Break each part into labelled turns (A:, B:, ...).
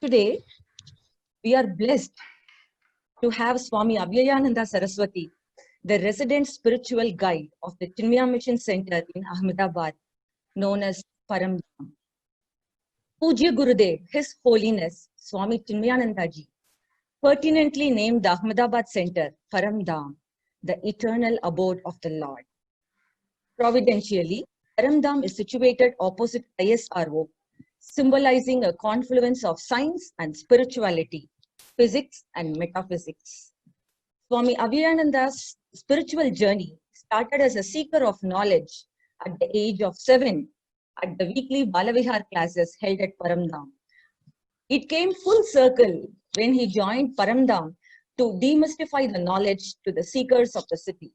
A: Today, we are blessed to have Swami Abhayananda Saraswati, the resident spiritual guide of the Chinmaya Mission Center in Ahmedabad, known as Paramdham. Pujya Gurudev, His Holiness Swami Chinmayananda Ji, pertinently named the Ahmedabad Center Paramdham, the eternal abode of the Lord. Providentially, Paramdham is situated opposite ISRO, symbolizing a confluence of science and spirituality, physics and metaphysics. Swami Abhayananda's spiritual journey started as a seeker of knowledge at the age of 7 at the weekly Balavihar classes held at Paramdham. It came full circle when he joined Paramdham to demystify the knowledge to the seekers of the city.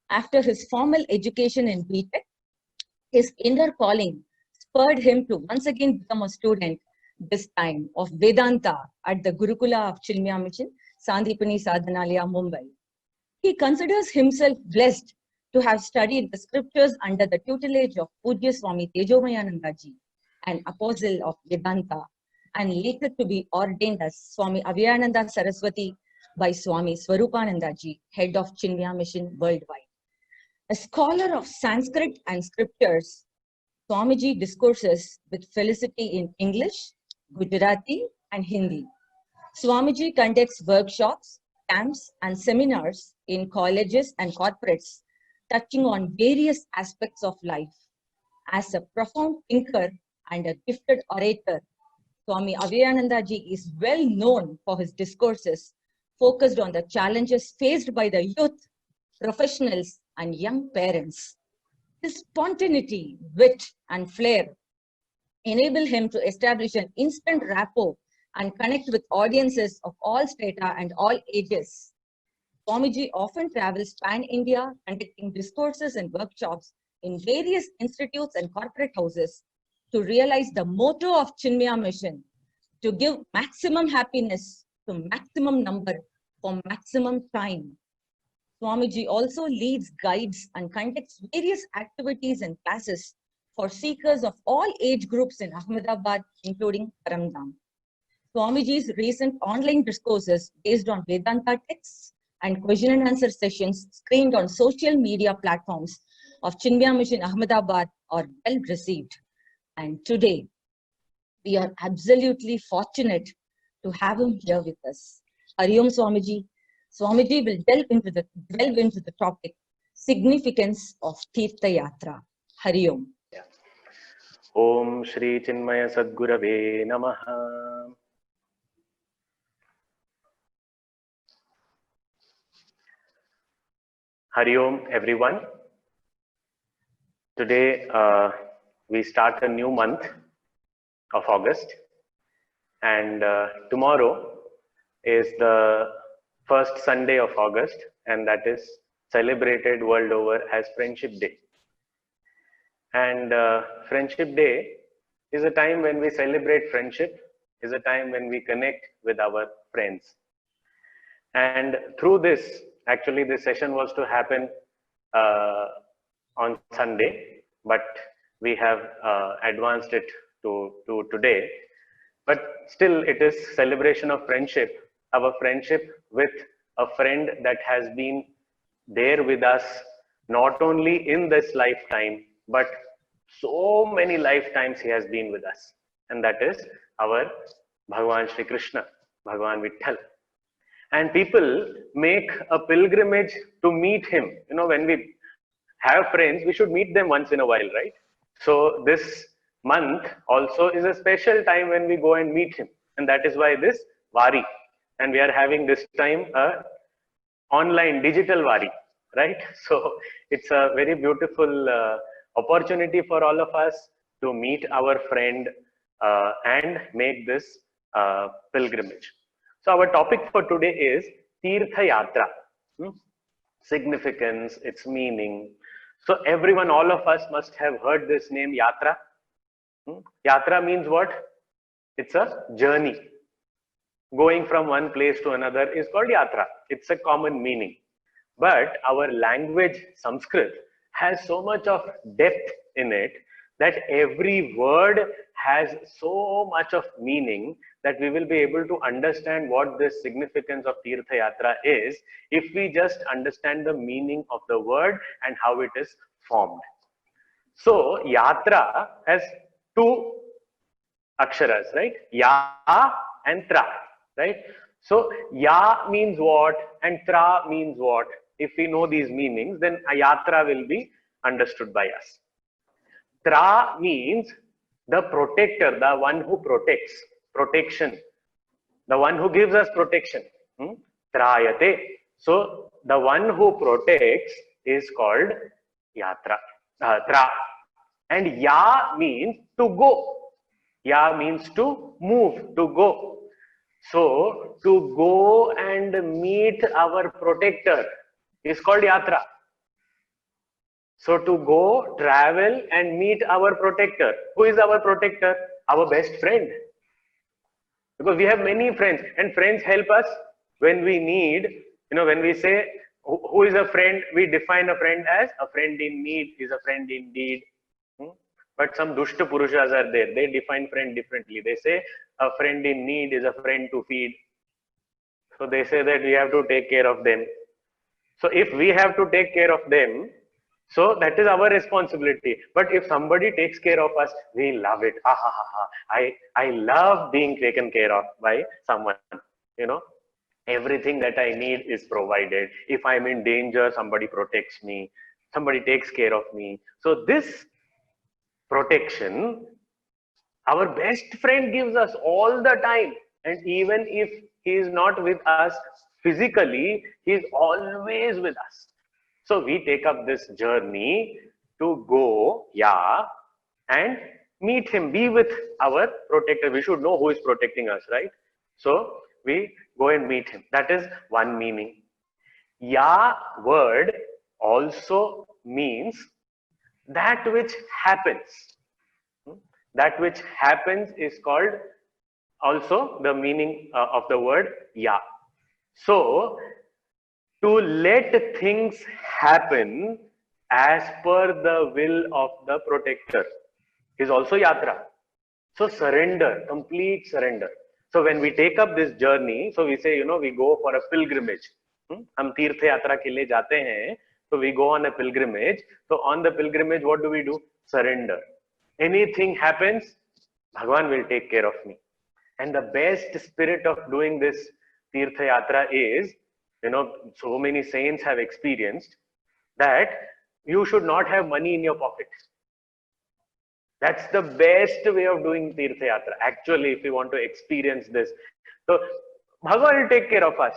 A: After his formal education in BTech, his inner calling spurred him to once again become a student, this time of Vedanta at the Gurukula of Chinmaya Mission, Sandipani Sadhanalaya, Mumbai. He considers himself blessed to have studied the scriptures under the tutelage of Pujya Swami Tejomayananda Ji, an apostle of Vedanta, and later to be ordained as Swami Abhayananda Saraswati by Swami Swarupananda Ji, head of Chinmaya Mission worldwide. A scholar of Sanskrit and scriptures, Swamiji discourses with felicity in English, Gujarati, and Hindi. Swamiji conducts workshops, camps, and seminars in colleges and corporates, touching on various aspects of life. As a profound thinker and a gifted orator, Swami Abhayananda Ji is well known for his discourses focused on the challenges faced by the youth, professionals, and young parents. His spontaneity, wit, and flair enable him to establish an instant rapport and connect with audiences of all strata and all ages. Swamiji often travels pan-India, conducting discourses and workshops in various institutes and corporate houses to realize the motto of Chinmaya Mission, to give maximum happiness to maximum number for maximum time. Swamiji also leads, guides, and conducts various activities and classes for seekers of all age groups in Ahmedabad, including Paramdham. Swamiji's recent online discourses based on Vedanta texts and question and answer sessions screened on social media platforms of Chinmaya Mission Ahmedabad are well received. And today, we are absolutely fortunate to have him here with us. Hari Om Swamiji. Swamiji will delve into the topic, significance of Tirtha Yatra. Hari Om.
B: Om Shri Chinmaya Sadgurave Namaha. Hari Om, everyone. Today we start a new month of August, and tomorrow is the first Sunday of August, and that is celebrated world over as Friendship Day. And Friendship Day is a time when we celebrate friendship, is a time when we connect with our friends. And through this, actually this session was to happen on Sunday, but we have advanced it to today. But still it is celebration of friendship, our friendship with a friend that has been there with us, not only in this lifetime, but so many lifetimes he has been with us. And that is our Bhagavan Shri Krishna, Bhagavan Vitthal. And people make a pilgrimage to meet him. You know, when we have friends, we should meet them once in a while, right? So this month also is a special time when we go and meet him. And that is why this Vari. And we are having this time a online digital Vari, right? So it's a very beautiful opportunity for all of us to meet our friend and make this pilgrimage. So our topic for today is Tirtha Yatra, significance, its meaning. So everyone, all of us must have heard this name Yatra. Yatra means what? It's a journey. Going from one place to another is called Yatra. It's a common meaning. But our language, Sanskrit, has so much of depth in it that every word has so much of meaning that we will be able to understand what this significance of Tirtha Yatra is if we just understand the meaning of the word and how it is formed. So, Yatra has two aksharas, right? Ya and Tra, right? So, Ya means what and Tra means what? If we know these meanings, then a Yatra will be understood by us. Tra means the protector, the one who protects, protection, the one who gives us protection. Trayate. So, the one who protects is called Yatra, Tra. And Ya means to go. Ya means to move, to go. So, to go and meet our protector is called Yatra. So, to go, travel and meet our protector. Who is our protector? Our best friend. Because we have many friends and friends help us when we need, when we say, who is a friend, we define a friend as a friend in need is a friend indeed. But some dushta purushas are there. They define friend differently. They say a friend in need is a friend to feed. So they say that we have to take care of them. So if we have to take care of them, so that is our responsibility. But if somebody takes care of us, we love it. Ha ha ha ha. I love being taken care of by someone. Everything that I need is provided. If I'm in danger, somebody protects me. Somebody takes care of me. So this protection, our best friend gives us all the time. And even if he is not with us physically, he is always with us. So we take up this journey to go, and meet him, be with our protector. We should know who is protecting us, right? So we go and meet him. That is one meaning. Ya word also means that which happens. That which happens is called also the meaning of the word Ya. So, to let things happen as per the will of the protector is also Yatra. So, surrender, complete surrender. So, when we take up this journey, so we say, we go for a pilgrimage. हम तीर्थ यात्रा के लिए जाते हैं, so we go on a pilgrimage. So, on the pilgrimage, what do? Surrender. Anything happens, Bhagwan will take care of me. And the best spirit of doing this Tirtha Yatra is, so many saints have experienced that you should not have money in your pocket. That's the best way of doing Tirtha Yatra. Actually, if you want to experience this. So, Bhagwan will take care of us.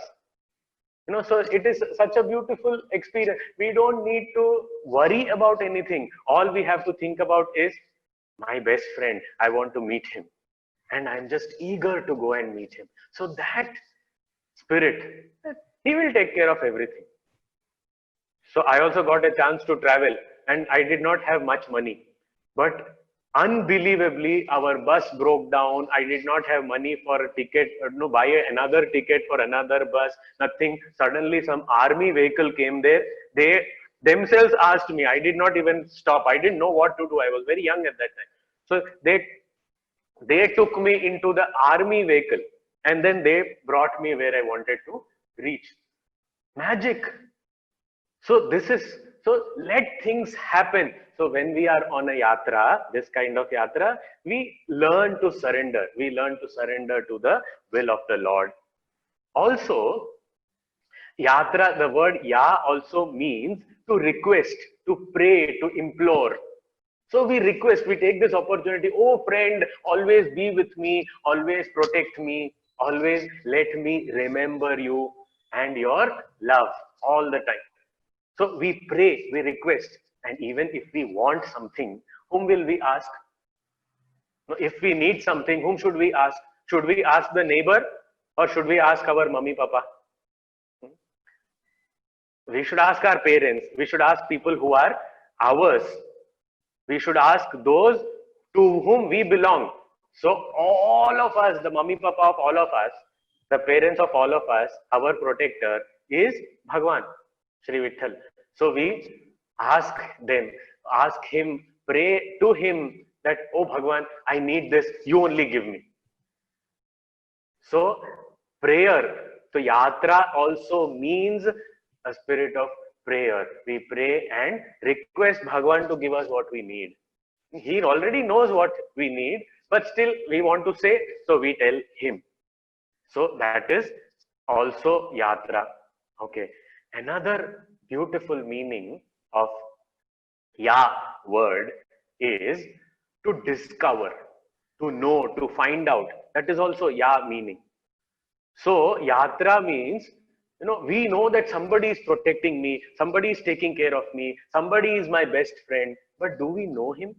B: So it is such a beautiful experience. We don't need to worry about anything. All we have to think about is my best friend. I want to meet him. And I'm just eager to go and meet him. So that spirit, he will take care of everything. So I also got a chance to travel and I did not have much money. But unbelievably, our bus broke down. I did not have money for a ticket, buy another ticket for another bus, nothing. Suddenly some army vehicle came there. They themselves asked me. I did not even stop. I didn't know what to do. I was very young at that time. So they took me into the army vehicle and then they brought me where I wanted to reach. Magic. So let things happen. So when we are on a yatra, this kind of yatra, we learn to surrender. We learn to surrender to the will of the Lord. Also, yatra, the word ya also means to request, to pray, to implore. So we request, we take this opportunity. Oh friend, always be with me, always protect me, always let me remember you and your love all the time. So we pray, we request, and even if we want something, whom will we ask? If we need something, whom should we ask? Should we ask the neighbor or should we ask our mummy, papa? We should ask our parents. We should ask people who are ours. We should ask those to whom we belong. So all of us, the mummy, papa of all of us, the parents of all of us, our protector is Bhagwan, Shri Vitthal. So we ask them, ask him, pray to him that, oh Bhagwan, I need this, you only give me. So prayer. So yatra also means a spirit of prayer. We pray and request Bhagwan to give us what we need. He already knows what we need, but still we want to say, so we tell him. So that is also yatra. Okay. Another beautiful meaning of ya word is to discover, to know, to find out. That is also ya meaning. So yatra means, we know that somebody is protecting me, somebody is taking care of me, somebody is my best friend, but do we know him?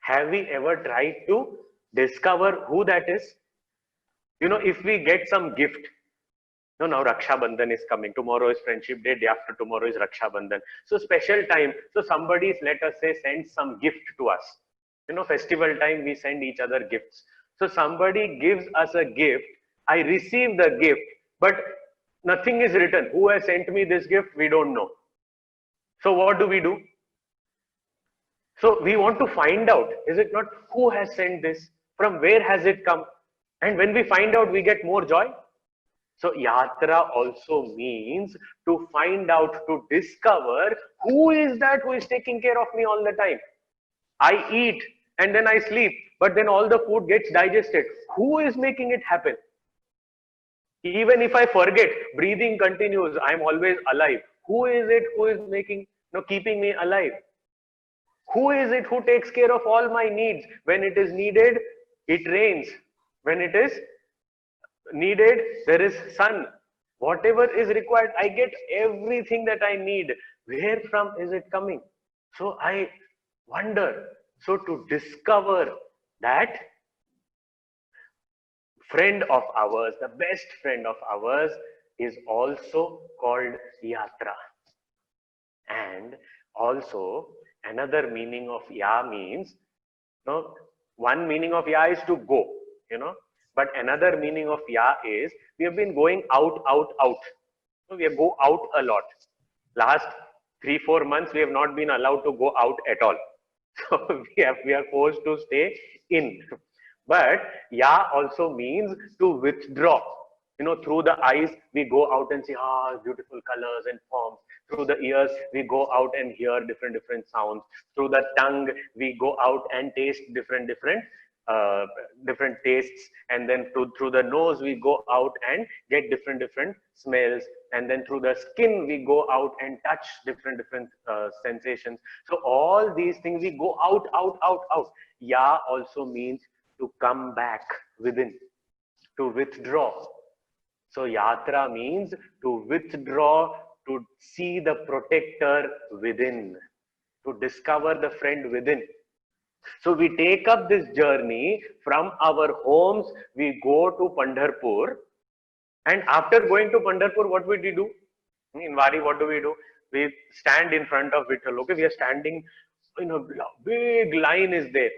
B: Have we ever tried to discover who that is? If we get some gift, now Raksha Bandhan is coming. Tomorrow is Friendship Day. Day after tomorrow is Raksha Bandhan. So special time. So somebody is, let us say, send some gift to us. Festival time, we send each other gifts. So somebody gives us a gift. I receive the gift, but nothing is written. Who has sent me this gift? We don't know. So what do we do? So we want to find out, is it not, who has sent this? From where has it come? And when we find out, we get more joy. So yatra also means to find out, to discover who is that who is taking care of me all the time. I eat and then I sleep, but then all the food gets digested. Who is making it happen? Even if I forget, breathing continues. I'm always alive. Who is it who is making, keeping me alive? Who is it who takes care of all my needs? When it is needed, it rains. When it is needed, there is sun. Whatever is required, I get everything that I need. Where from is it coming? So I wonder. So to discover that friend of ours, the best friend of ours, is also called yatra. And also another meaning of ya means, one meaning of ya is to go, but another meaning of ya is we have been going out. So we go out a lot. Last 3-4 months we have not been allowed to go out at all. So we are forced to stay in. But ya also means to withdraw. Through the eyes we go out and see beautiful colors and forms. Through the ears we go out and hear different sounds. Through the tongue we go out and taste different tastes, and then through the nose we go out and get different smells, and then through the skin we go out and touch different sensations. So all these things we go out. Ya also means to come back within, to withdraw. So yatra means to withdraw, to see the protector within, to discover the friend within. So we take up this journey from our homes, we go to Pandharpur, and after going to Pandharpur, what would we do? In Wari, what do? We stand in front of Vitthal. Okay, we are standing, big line is there,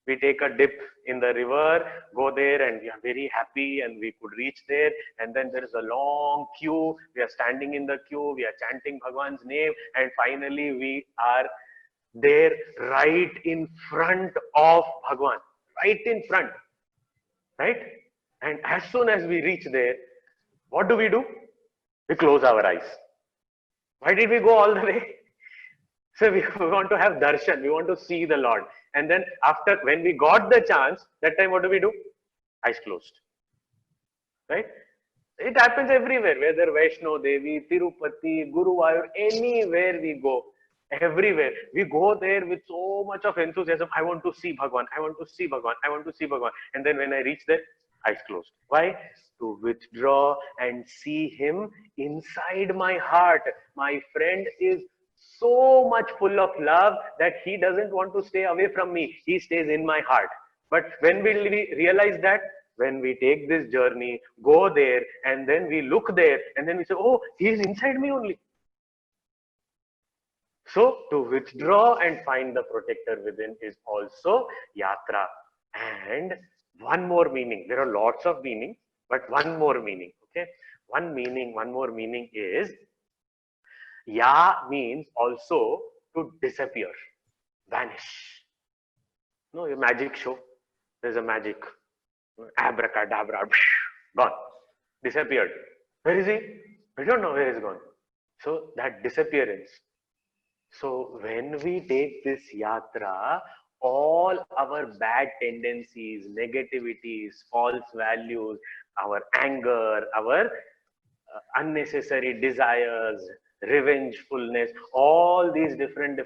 B: we take a dip in the river, go there, and we are very happy, and we could reach there. And then there is a long queue. We are standing in the queue. We are chanting Bhagwan's name, and finally we are there, right in front of Bhagwan, right in front, right? And as soon as we reach there, what do? We close our eyes. Why did we go all the way? So we want to have darshan, we want to see the Lord. And then after, when we got the chance, that time what do? Eyes closed. Right? It happens everywhere, whether Vaishno Devi, Tirupati, Guruvayur, anywhere we go, everywhere. We go there with so much of enthusiasm. I want to see Bhagwan, I want to see Bhagwan, I want to see Bhagwan. And then when I reach there, eyes closed. Why? To withdraw and see him inside my heart. My friend is so much full of love that he doesn't want to stay away from me. He stays in my heart. But when will we realize that? When we take this journey, go there, and then we look there, and then we say, oh, he is inside me only. So to withdraw and find the protector within is also yatra. And one more meaning. There are lots of meanings, but one more meaning. Okay, one more meaning is, ya means also to disappear, vanish. No, a magic show. There's a magic. Abracadabra, gone, disappeared. Where is he? We don't know where he's gone. So that disappearance. So when we take this yatra, all our bad tendencies, negativities, false values, our anger, our unnecessary desires, revengefulness, all these different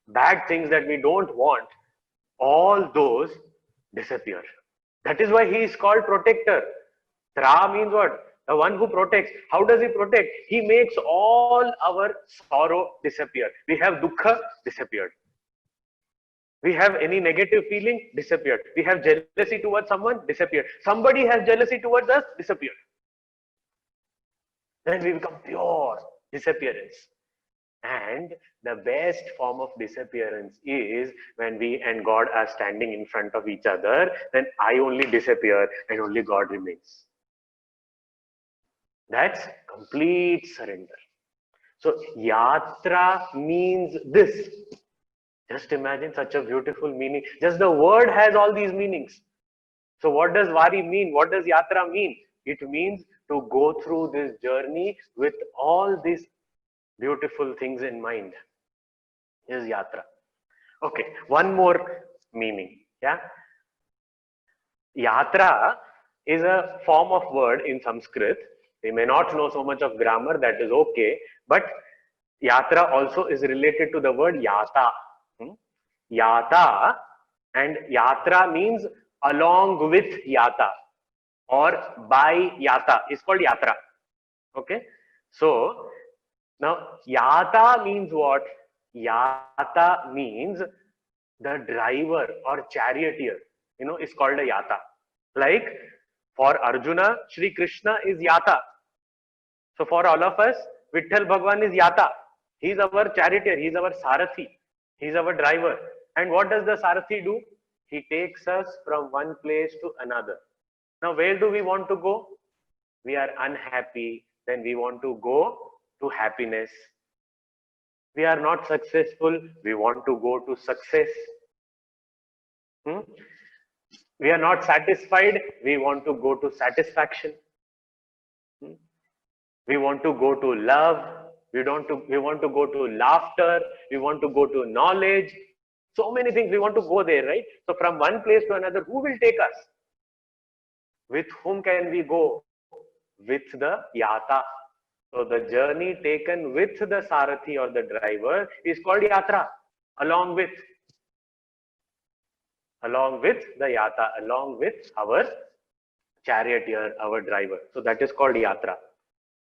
B: bad things that we don't want, all those disappear. That is why he is called protector. Tra means what? The one who protects. How does he protect? He makes all our sorrow disappear. We have dukkha, disappeared. We have any negative feeling, disappeared. We have jealousy towards someone, disappeared. Somebody has jealousy towards us, disappeared. Then we become pure, disappearance. And the best form of disappearance is when we and God are standing in front of each other, then I only disappear and only God remains. That's complete surrender. So yatra means this. Just imagine such a beautiful meaning. Just the word has all these meanings. So what does Vari mean? What does yatra mean? It means to go through this journey with all these beautiful things in mind. Is yatra. Okay, one more meaning. Yeah. Yatra is a form of word in Sanskrit. We may not know so much of grammar, that is okay. But yatra also is related to the word yata. Yata, and yatra means along with yata or by yata is called yatra. Okay. So now yata means what? Yata means the driver or charioteer, is called a yata. Like for Arjuna, Shri Krishna is yata. So for all of us, Vitthal Bhagwan is yata. He is our charioteer, he is our sarathi, he is our driver. And what does the sarathi do? He takes us from one place to another. Now where do we want to go? We are unhappy, then we want to go to happiness. We are not successful, we want to go to success. We are not satisfied, we want to go to satisfaction. We want to go to love, we want to go to laughter, we want to go to knowledge. So many things we want to go there, right? So from one place to another, who will take us? With whom can we go? With the yata. So the journey taken with the sarathi or the driver is called yatra. Along with the yata, along with our charioteer, our driver. So that is called yatra.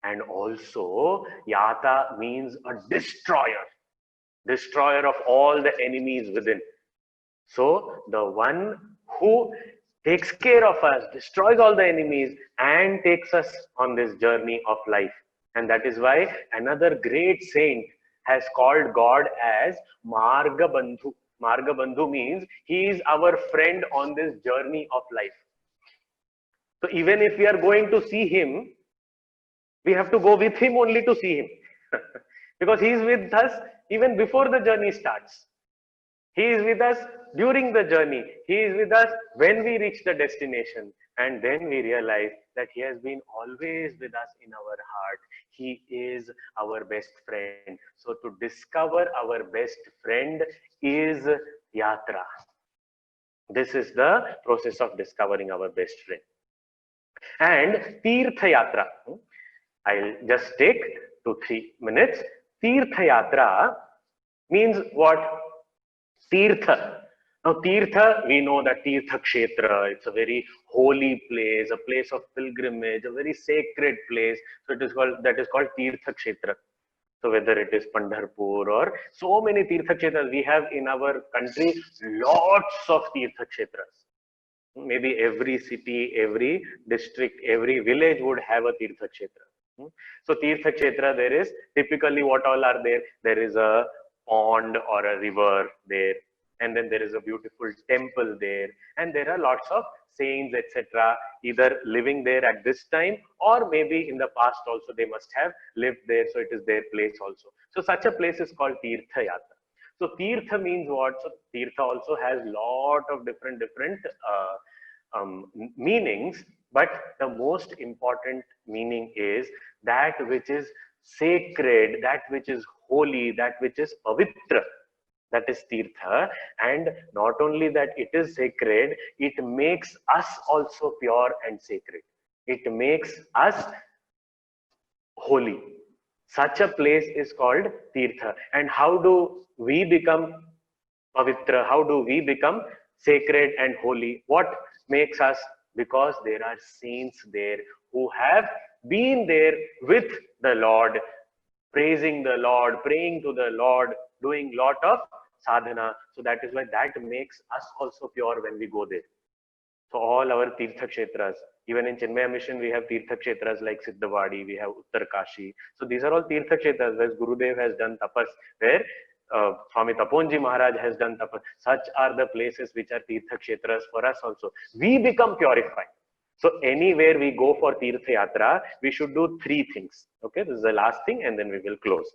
B: And also yata means a destroyer of all the enemies within. So the one who takes care of us, destroys all the enemies, and takes us on this journey of life. And that is why another great saint has called God as Marga Bandhu. Marga Bandhu means he is our friend on this journey of life. So even if we are going to see him, we have to go with him only to see him. Because he is with us even before the journey starts. He is with us during the journey. He is with us when we reach the destination. And then we realize that he has been always with us in our heart. He is our best friend. So to discover our best friend is yatra. This is the process of discovering our best friend. And Tirtha Yatra. I'll just take 2-3 minutes. Tirtha Yatra means what? Tirtha. Now, Tirtha, we know that Tirtha Kshetra, it's a very holy place, a place of pilgrimage, a very sacred place. So that is called Tirtha Kshetra. So whether it is Pandharpur or so many Tirtha Kshetras we have in our country, lots of Tirtha Kshetras. Maybe every city, every district, every village would have a Tirtha Kshetra. So Tirtha Kshetra, there is typically what all are there? There is a pond or a river there, and then there is a beautiful temple there, and there are lots of saints, etc., either living there at this time, or maybe in the past also they must have lived there, so it is their place also. So such a place is called Tirtha Yatra. So Tirtha means what? So Tirtha also has lot of different meanings, but the most important meaning is that which is sacred, that which is holy, that which is pavitra. That is Tirtha. And not only that it is sacred, it makes us also pure and sacred. It makes us holy. Such a place is called Tirtha. And how do we become pavitra? How do we become sacred and holy? What makes us? Because there are saints there who have been there with the Lord, praising the Lord, praying to the Lord, doing lot of sadhana. So that is why that makes us also pure when we go there. So all our Tirtha Kshetras, even in Chinmaya Mission, we have Tirtha Kshetras like Siddhavadi, we have Uttar Kashi. So these are all Tirtha Kshetras where Gurudev has done tapas, where Swami Taponji Maharaj has done tapas. Such are the places which are Tirtha Kshetras for us also. We become purified. So anywhere we go for Tirtha Yatra, we should do three things. Okay, this is the last thing and then we will close.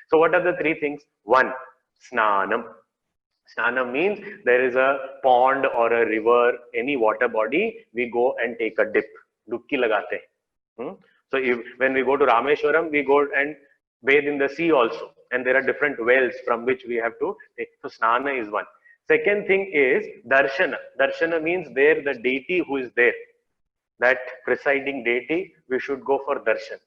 B: So what are the three things? One, Snanam. Snanam means there is a pond or a river, any water body, we go and take a dip. Dubki lagate. So when we go to Rameshwaram, we go and bathe in the sea also. And there are different wells from which we have to take. So Snana is one. Second thing is Darshana. Darshana means there the deity who is there. That presiding deity, we should go for darshan.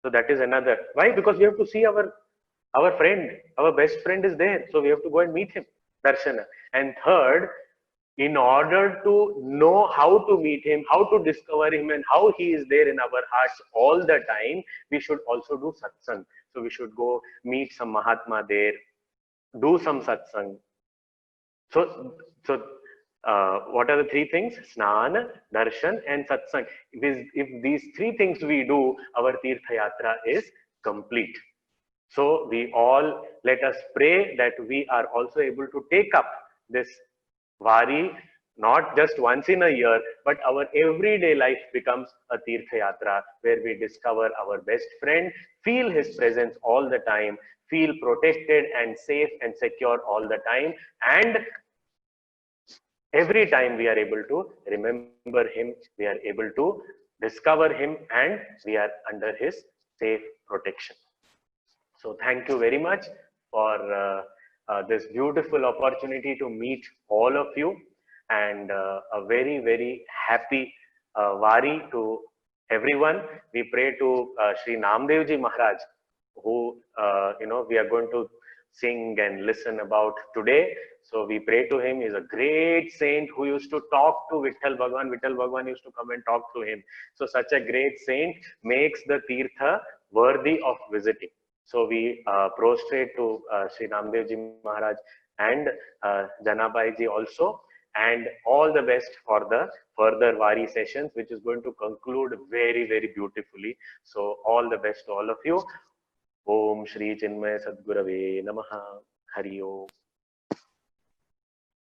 B: So that is another. Why? Because we have to see our friend, our best friend is there. So we have to go and meet him. Darshana. And third, in order to know how to meet him, how to discover him, and how he is there in our hearts all the time, we should also do satsang. So we should go meet some Mahatma there, do some satsang. So what are the three things? Snana, darshan, and satsang. If these three things we do, our Tirtha Yatra is complete. So we all, let us pray that we are also able to take up this Vari, not just once in a year, but our everyday life becomes a Tirtha Yatra where we discover our best friend, feel his presence all the time, feel protected and safe and secure all the time. And every time we are able to remember him, we are able to discover him, and we are under his safe protection. So thank you very much for this beautiful opportunity to meet all of you, and a very, very happy Vari to everyone. We pray to Sri Namdevji Maharaj, who we are going to sing and listen about today. So we pray to him. He's a great saint who used to talk to Vitthal Bhagwan. Vitthal Bhagwan used to come and talk to him. So such a great saint makes the Tirtha worthy of visiting. So we prostrate to Sri Namdevji Maharaj and Janabai ji also, and all the best for the further Vari sessions, which is going to conclude very, very beautifully. So all the best to all of you. Om Shri Chinmaya Sadgurave Namaha. Hari Om.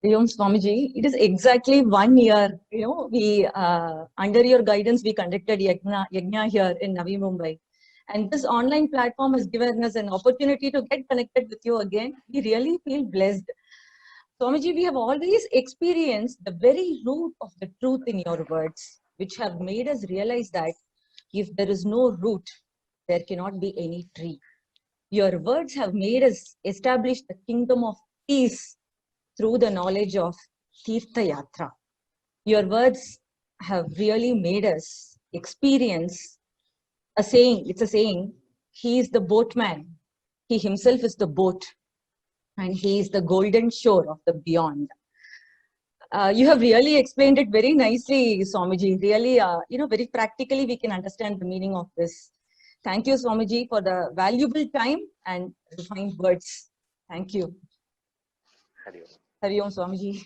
A: Hari Om Swamiji, it is exactly 1 year. We under your guidance we conducted Yajna here in Navi Mumbai. And this online platform has given us an opportunity to get connected with you again. We really feel blessed. Swamiji, we have always experienced the very root of the truth in your words, which have made us realize that if there is no root, there cannot be any tree. Your words have made us establish the kingdom of peace through the knowledge of Tirtha Yatra. Your words have really made us experience a saying, it's a saying, he is the boatman, he himself is the boat, and he is the golden shore of the beyond. You have really explained it very nicely, Swamiji. Really, very practically we can understand the meaning of this. Thank you, Swamiji, for the valuable time and refined words. Thank you.
B: Hari Om.
A: Hari Om, Swamiji.